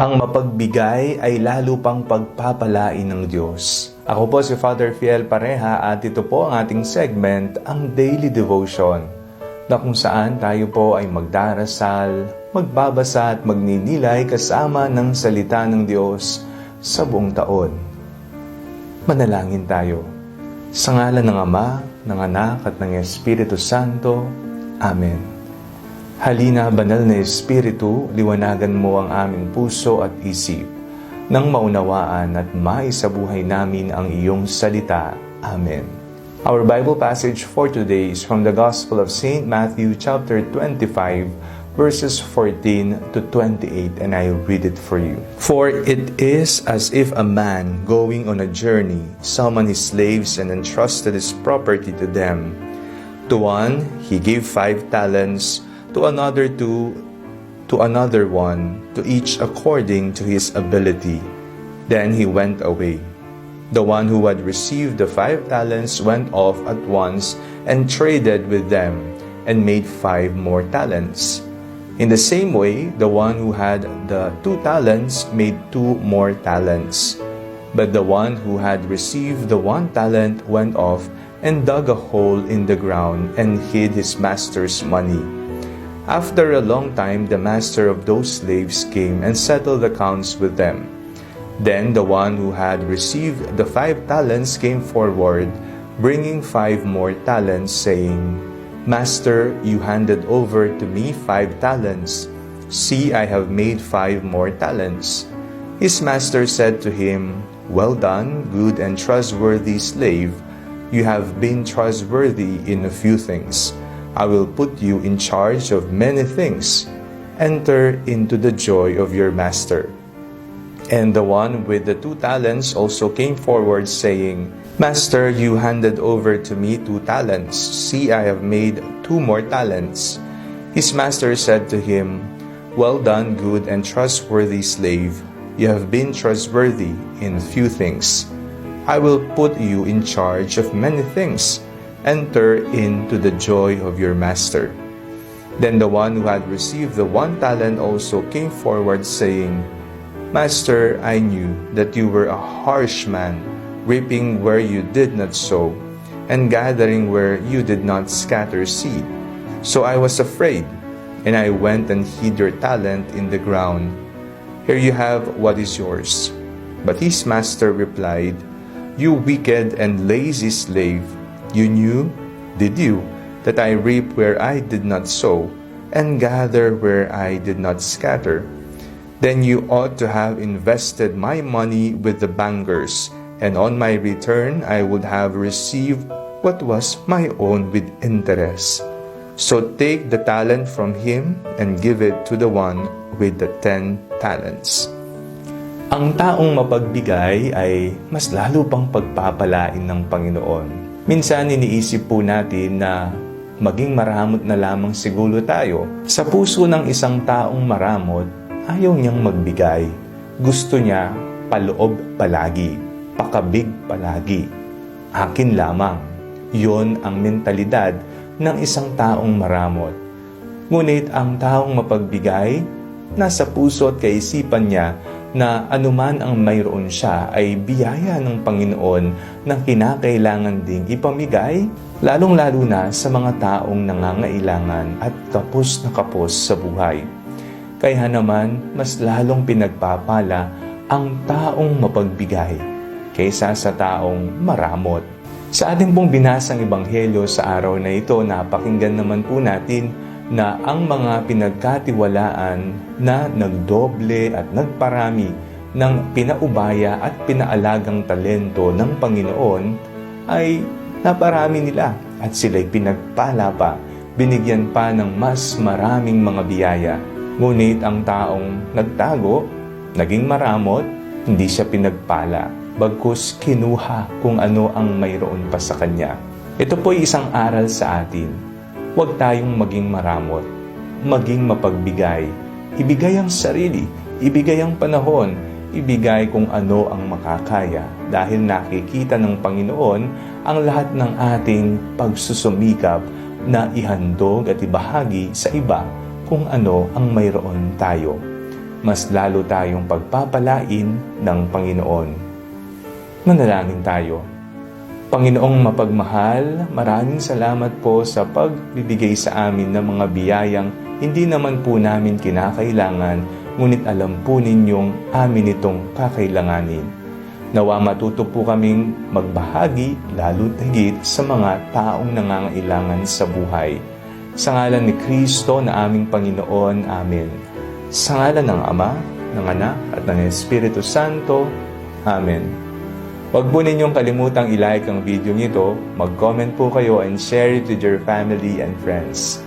Ang mapagbigay ay lalo pang pagpapalain ng Diyos. Ako po si Father Fiel Pareha at ito po ang ating segment, ang Daily Devotion, na kung saan tayo po ay magdarasal, magbabasa at magninilay kasama ng salita ng Diyos sa buong taon. Manalangin tayo. Sa ngalan ng Ama, ng Anak at ng Espiritu Santo. Amen. Halina, Banal na Espiritu, liwanagan mo ang aming puso at isip, nang maunawaan at maisabuhay namin ang iyong salita. Amen. Our Bible passage for today is from the Gospel of St. Matthew chapter 25, verses 14 to 28, and I read it for you. For it is as if a man going on a journey summoned his slaves and entrusted his property to them. To one he gave 5 talents, to another 2, to another 1, to each according to his ability. Then he went away. The one who had received the 5 talents went off at once and traded with them, and made 5 more talents. In the same way, the one who had the 2 talents made 2 more talents. But the one who had received the 1 talent went off and dug a hole in the ground and hid his master's money. After a long time, the master of those slaves came and settled accounts with them. Then the one who had received the 5 talents came forward, bringing 5 more talents, saying, Master, you handed over to me 5 talents. See, I have made 5 more talents. His master said to him, Well done, good and trustworthy slave. You have been trustworthy in a few things. I will put you in charge of many things. Enter into the joy of your master. And the one with the 2 talents also came forward, saying, Master, you handed over to me 2 talents. See, I have made 2 more talents. His master said to him, Well done, good and trustworthy slave. You have been trustworthy in few things. I will put you in charge of many things. Enter into the joy of your master. Then the one who had received the 1 talent also came forward, saying, Master, I knew that you were a harsh man, reaping where you did not sow, and gathering where you did not scatter seed. So I was afraid, and I went and hid your talent in the ground. Here you have what is yours. But his master replied, You wicked and lazy slave, you knew, did you, that I reap where I did not sow, and gather where I did not scatter? Then you ought to have invested my money with the bankers, and on my return I would have received what was my own with interest. So take the talent from him and give it to the one with the 10 talents. Ang taong mapagbigay ay mas lalo pang pagpapalain ng Panginoon. Minsan iniisip po natin na maging maramot na lamang siguro tayo. Sa puso ng isang taong maramot, ayaw niyang magbigay. Gusto niya paloob palagi, pakabig palagi. Akin lamang. Yon ang mentalidad ng isang taong maramot. Ngunit ang taong mapagbigay, nasa puso at kaisipan niya na anuman ang mayroon siya ay biyaya ng Panginoon na kinakailangan ding ipamigay, lalong-lalo na sa mga taong nangangailangan at kapos na kapos sa buhay. Kaya naman, mas lalong pinagpapala ang taong mapagbigay kaysa sa taong maramot. Sa ating pong binasang ebanghelyo sa araw na ito, napakinggan naman po natin na ang mga pinagkatiwalaan na nagdoble at nagparami ng pinaubaya at pinaalagang talento ng Panginoon ay naparami nila at sila'y pinagpala pa, binigyan pa ng mas maraming mga biyaya. Ngunit ang taong nagtago, naging maramot, hindi siya pinagpala, bagkus kinuha kung ano ang mayroon pa sa kanya. Ito po'y isang aral sa atin. Huwag tayong maging maramot, maging mapagbigay. Ibigay ang sarili, ibigay ang panahon, ibigay kung ano ang makakaya dahil nakikita ng Panginoon ang lahat ng ating pagsusumikap na ihandog at ibahagi sa iba kung ano ang mayroon tayo. mas lalo tayong pagpapalain ng Panginoon. Manalangin tayo. Panginoong mapagmahal, maraming salamat po sa pagbibigay sa amin ng mga biyayang hindi naman po namin kinakailangan, ngunit alam po ninyong amin itong kakailanganin. Nawa matuto po kaming magbahagi, lalo't higit sa mga taong nangangailangan sa buhay. Sa ngalan ni Kristo na aming Panginoon, Amen. Sa ngalan ng Ama, ng Anak, at ng Espiritu Santo, Amen. Huwag po ninyong kalimutang i-like ang video nito, mag-comment po kayo and share it with your family and friends.